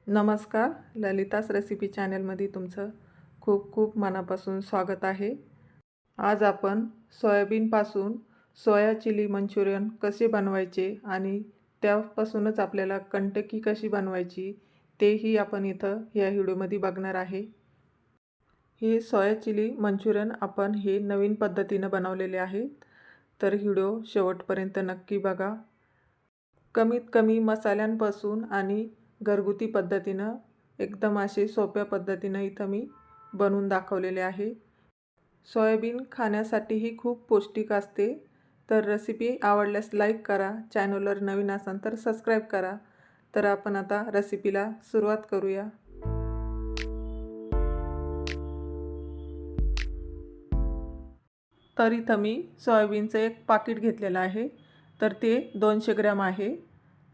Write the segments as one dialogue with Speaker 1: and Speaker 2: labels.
Speaker 1: नमस्कार. ललितास रेसिपी चॅनलमध्ये तुमचं खूप खूप मनापासून स्वागत आहे. आज आपण सोयाबीनपासून सोया चिली मंचुरियन कसे बनवायचे आणि त्यापासूनच आपल्याला कंटकी कशी बनवायची तेही आपण इथं या व्हिडिओमध्ये बघणार आहे. हे सोया चिली मंचुरियन आपण हे नवीन पद्धतीनं बनवलेले आहेत, तर व्हिडिओ शेवटपर्यंत नक्की बघा. कमीत कमी मसाल्यांपासून आणि घरगुती पद्धतीनं एकदम असे सोप्या पद्धतीनं इथं मी बनवून दाखवलेले आहे. सोयाबीन खाण्यासाठीही खूप पौष्टिक असते. तर रेसिपी आवडल्यास लाईक करा, चॅनलवर नवीन असाल तर सबस्क्राईब करा. तर आपण आता रेसिपीला सुरुवात करूया. तर इथं मी सोयाबीनचं एक पाकिट घेतलेलं आहे, तर ते 200 ग्रॅम आहे.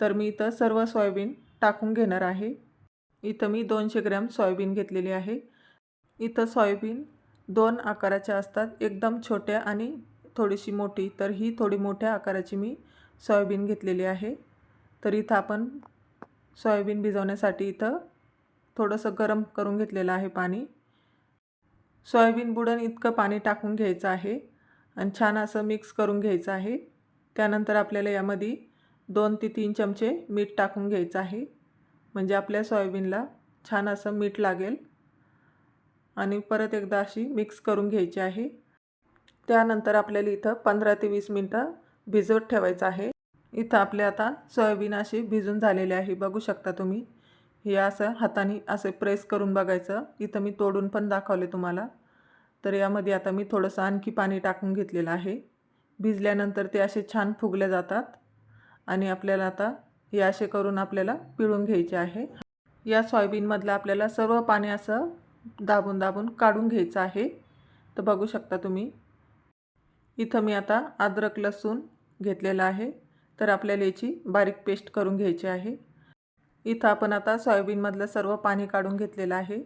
Speaker 1: तर मी इथं सर्व सोयाबीन टाकून घेणार आहे. इथं मी 200 ग्रॅम सोयाबीन घेतलेली आहे. इथं सोयाबीन 2 आकाराच्या असतात, एकदम छोट्या आणि थोडीशी मोठी. तर ही थोडी मोठ्या आकाराची मी सोयाबीन घेतलेली आहे. तर इथं आपण सोयाबीन भिजवण्यासाठी इथं थोडंसं गरम करून घेतलेलं आहे पाणी. सोयाबीन बुडन इतकं पाणी टाकून घ्यायचं आहे आणि छान असं मिक्स करून घ्यायचं आहे. त्यानंतर आपल्याला यामध्ये 2 ते 3 चमचे मीठ टाकून घ्यायचं आहे, म्हणजे आपल्या सोयाबीनला छान असं मीठ लागेल. आणि परत एकदा अशी मिक्स करून घ्यायची आहे. त्यानंतर आपल्याला इथं 15 ते 20 मिनटं भिजवत ठेवायचं आहे. इथं आपले आता सोयाबीन अशी भिजून झालेले आहे, बघू शकता तुम्ही. हे असं हाताने असे प्रेस करून बघायचं. इथं मी तोडून पण दाखवले तुम्हाला. तर यामध्ये आता मी थोडंसं आणखी पाणी टाकून घेतलेलं आहे. भिजल्यानंतर ते असे छान फुगले जातात आणि आपल्याला आता हे असे करून आपल्याला पिळून घ्यायचे आहे. या सोयाबीनमधलं आपल्याला सर्व पाणी असं दाबून दाबून काढून घ्यायचं आहे. तर बघू शकता तुम्ही. इथं मी आता अद्रक लसूण घेतलेला आहे, तर आपल्याला याची बारीक पेस्ट करून घ्यायची आहे. इथं आपण आता सोयाबीनमधलं सर्व पाणी काढून घेतलेलं आहे.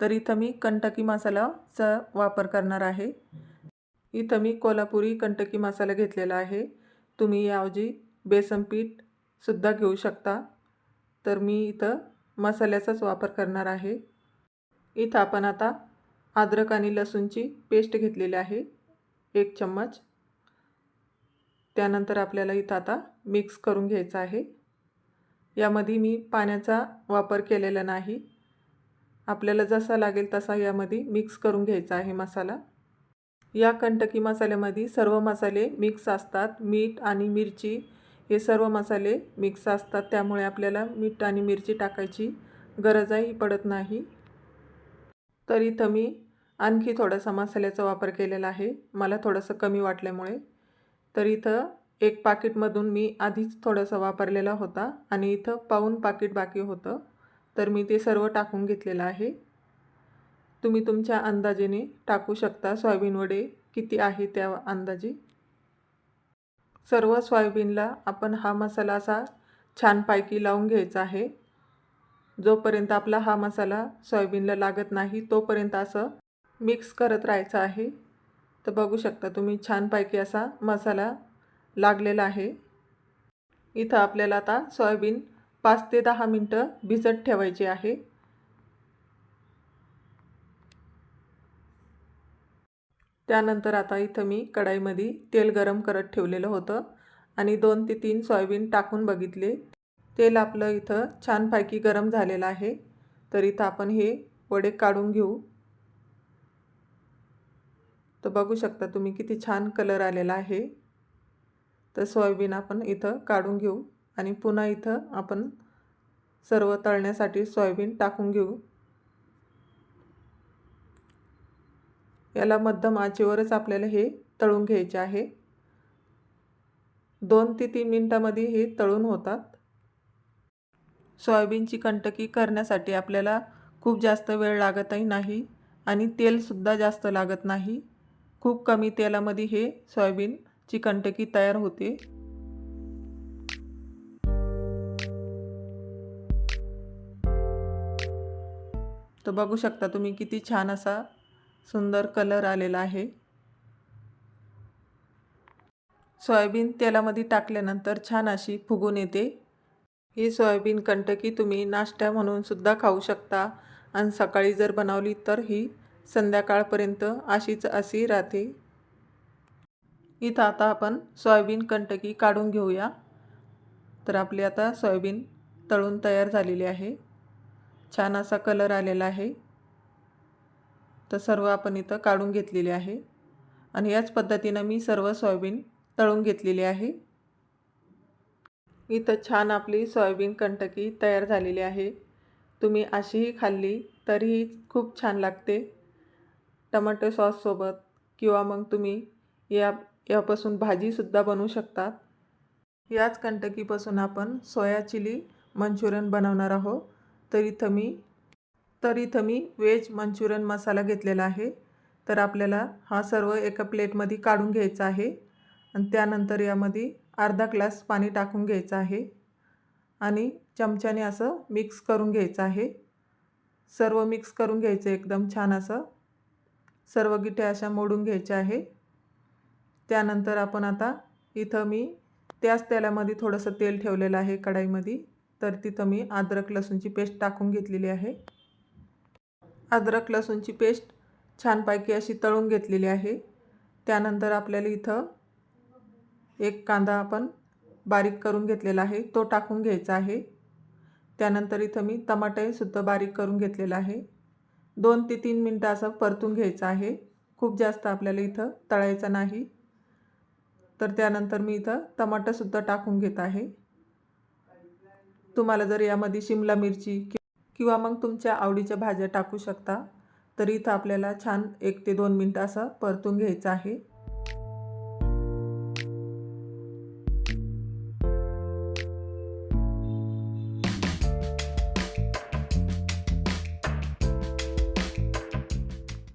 Speaker 1: तर इथं मी कंटकी मसाल्याचा वापर करणार आहे. इथं मी कोल्हापुरी कंटकी मसाला घेतलेला आहे. तुम्ही याऐवजी बेसन पीठ सुद्धा घेऊ शकता. तर मी इथं मसाल्याचाच वापर करणार आहे. इथं आपण आता अद्रक आणि लसूणची पेस्ट घेतलेली आहे, 1 चम्मच. त्यानंतर आपल्याला इथं आता मिक्स करून घ्यायचं आहे. यामध्ये मी पाण्याचा वापर केलेला नाही. आपल्याला जसा लागेल तसा यामध्ये मिक्स करून घ्यायचा आहे मसाला. या कंटकी मसाल्यामध्ये सर्व मसाले मिक्स असतात. मीठ आणि मिरची हे सर्व मसाले मिक्स असतात, त्यामुळे आपल्याला मीठ आणि मिरची टाकायची गरजही पडत नाही. तर इथं मी आणखी थोडासा मसाल्याचा वापर केलेला आहे, मला थोडंसं कमी वाटल्यामुळे. तर इथं 1 पाकीटमधून मी आधीच थोडासा वापरलेला होता आणि इथं पाऊण पाकीट बाकी होतं. तर मी ते सर्व टाकून घेतलेलं आहे. तुम्ही तुमच्या अंदाजाने टाकू शकता. सोयाबीन वडे किती आहे त्या अंदाजे. सर्व सोयाबीनला आपण हा मसाला असा छानपैकी लावून घ्यायचा आहे. जोपर्यंत आपला हा मसाला सोयाबीनला लागत नाही तोपर्यंत असं मिक्स करत राहायचं आहे. तर बघू शकता तुम्ही छानपैकी असा मसाला लागलेला आहे. इथं आपल्याला आता सोयाबीन 5 ते 10 मिनटं भिजत ठेवायची आहे. त्यानंतर आता इथं मी कढईमध्ये तेल गरम करत ठेवलेलं होतं आणि 2 ते 3 सोयाबीन टाकून बघितले. तेल आपलं इथं छानपैकी गरम झालेलं आहे. तर इथं आपण हे वडे काढून घेऊ. तर बघू शकता तुम्ही किती छान कलर आलेला आहे. तर सोयाबीन आपण इथं काढून घेऊ आणि पुन्हा इथं आपण सर्व तळण्यासाठी सोयाबीन टाकून घेऊ. याला मध्यम आचेवरच आपल्याला हे तळून घ्यायचे आहे. 2 ते 3 मिनिटांमध्ये हे तळून होतात. सोयाबीनची कंटकी करण्यासाठी आपल्याला खूप जास्त वेळ लागतही नाही आणि तेलसुद्धा जास्त लागत नाही. खूप कमी तेलामध्ये हे सोयाबीनची कंटकी तयार होते. तर बघू शकता तुम्ही किती छान असा सुंदर कलर आलेला आहे. सोयाबीन तेलामध्ये टाकल्यानंतर छान अशी फुगून येते. ही सोयाबीन कंटकी तुम्ही नाश्ता म्हणून सुद्धा खाऊ शकता आणि सकाळी जर बनवली तर ही संध्याकाळपर्यंत अशी राहते। इथं आता आपण सोयाबीन कंटकी काढून घेऊया। तर आपली आता सोयाबीन तळून तयार झालेली आहे। छान असा कलर आलेला आहे। तर सर्व आपण इथं काढून घेतलेले आहे आणि याच पद्धतीने मी सर्व सोयाबीन तळून घेतलेली आहे। इथं छान आपली सोयाबीन कंटकी तयार झालेली आहे। तुम्ही अशीही खाल्ली तरीही खूप छान लागते टोमॅटो सॉस सोबत, किंवा मग तुम्ही यापासून भाजीसुद्धा बनवू शकता। याच कंटकीपासून आपण सोया चिली मंचुरियन बनवणार आहोत। तर इथं मी व्हेज मंचुरियन मसाला घेतलेला आहे। तर आपल्याला हा सर्व एका प्लेटमध्ये काढून घ्यायचा आहे आणि त्यानंतर यामध्ये अर्धा ग्लास पाणी टाकून घ्यायचं आहे आणि चमच्याने असं मिक्स करून घ्यायचं आहे। सर्व मिक्स करून घ्यायचं एकदम छान असं, सर्व गिठे अशा मोडून घ्यायच्या आहे। त्यानंतर आपण आता इथं मी त्याच तेलामध्ये थोडंसं तेल ठेवलेलं आहे कढईमध्ये। तर तिथं मी अद्रक लसूणची पेस्ट टाकून घेतलेली आहे। अद्रक लसूणची पेस्ट छानपैकी अशी तळून घेतलेली आहे। त्यानंतर आपल्याला इथं एक कांदा आपण बारीक करून घेतलेला आहे तो टाकून घ्यायचा आहे। त्यानंतर इथं मी टमाटे सुद्धा बारीक करून घेतलेला आहे। 2 ते 3 मिनिटं असं परतून घ्यायचं आहे। खूप जास्त आपल्याला इथं तळायचं नाही। तर त्यानंतर मी इथं टमाटरसुद्धा टाकून घेत आहे। तुम्हाला जर यामध्ये शिमला मिरची किंवा मग तुमच्या आवडीच्या भाज्या टाकू शकता। तर इथं आपल्याला छान 1 ते 2 मिनिटं असं परतून घ्यायचं आहे।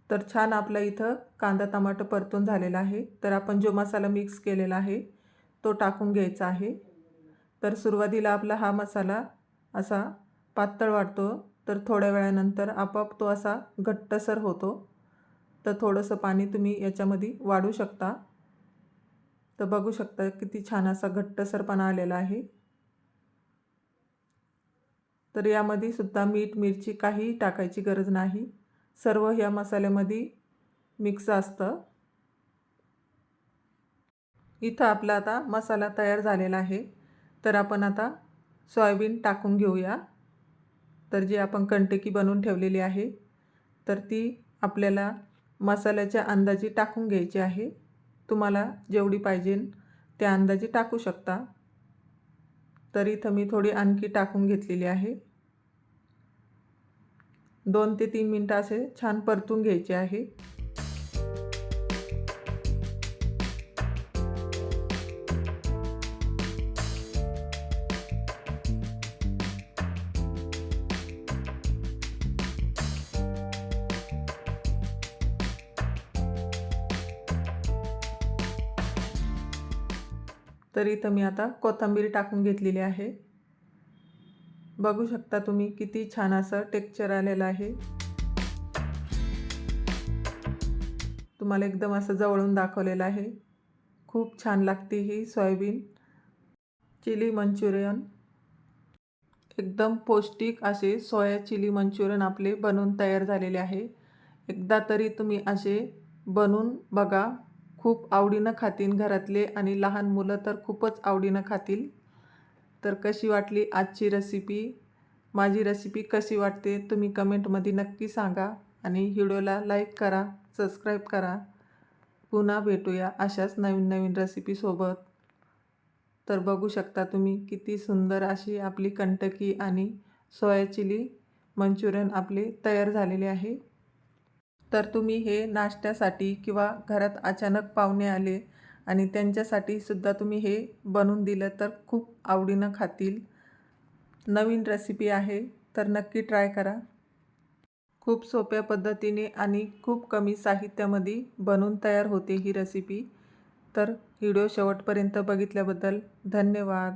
Speaker 1: तर छान आपला इथं कांदा टमाटर परतून झालेला आहे। तर आपण जो मसाला मिक्स केलेला आहे तो टाकून घ्यायचा आहे। तर सुरुवातीला आपला हा मसाला असा पातळ वाटतो, तर थोड्या वेळानंतर आपोआप तो असा घट्टसर होतो। तर थोडंसं पाणी तुम्ही याच्यामध्ये वाढू शकता। तर बघू शकता किती छान असा घट्टसरपणा आलेला आहे। तर यामध्ये सुद्धा मीठ मिरची काहीही टाकायची गरज नाही, सर्व या मसाल्यामध्ये मिक्स असतं। इथं आपला आता मसाला तयार झालेला आहे। तर आपण आता सोयाबीन टाकून घेऊया। तर जी आपण कंटकी बनवून ठेवलेली आहे तर ती आपल्याला मसाल्याच्या अंदाजे टाकून घ्यायची आहे। तुम्हाला जेवढी पाहिजे त्या अंदाजे टाकू शकता। तर इथं मी थोडी आणखी टाकून घेतलेली आहे। 2 ते 3 मिनिटं असे छान परतून घ्यायचे आहे। तर इथं मी आता कोथिंबीर टाकून घेतलेली आहे। बघू शकता तुम्ही किती छान असं टेक्स्चर आलेलं आहे। तुम्हाला एकदम असं जवळून दाखवलेलं आहे। खूप छान लागते ही सोयाबीन चिली मंचुरियन। एकदम पौष्टिक असे सोया चिली मंचुरियन आपले बनवून तयार झालेले आहे। एकदा तरी तुम्ही असे बनवून बघा, खूप आवडीनं खातील घरातले आणि लहान मुलं तर खूपच आवडीनं खातील। तर कशी वाटली आजची रेसिपी? माझी रेसिपी कशी वाटते तुम्ही कमेंटमध्ये नक्की सांगा आणि व्हिडिओला लाईक करा, सबस्क्राईब करा। पुन्हा भेटूया अशाच नवीन नवीन रेसिपीसोबत। तर बघू शकता तुम्ही किती सुंदर अशी आपली कंटकी आणि सोया चिली मंचुरियन आपले तयार झालेले आहे। तर तुम्ही हे नाश्त्यासाठी किंवा घरात अचानक पाहुणे आले आणि त्यांच्यासाठी सुद्धा तुम्ही हे बनवून दिलं तर खूप आवडीनं खातील। नवीन रेसिपी आहे तर नक्की ट्राय करा। खूप सोप्या पद्धतीने आणि खूप कमी साहित्यामध्ये बनवून तयार होते ही रेसिपी। तर व्हिडिओ शेवटपर्यंत बघितल्याबद्दल धन्यवाद।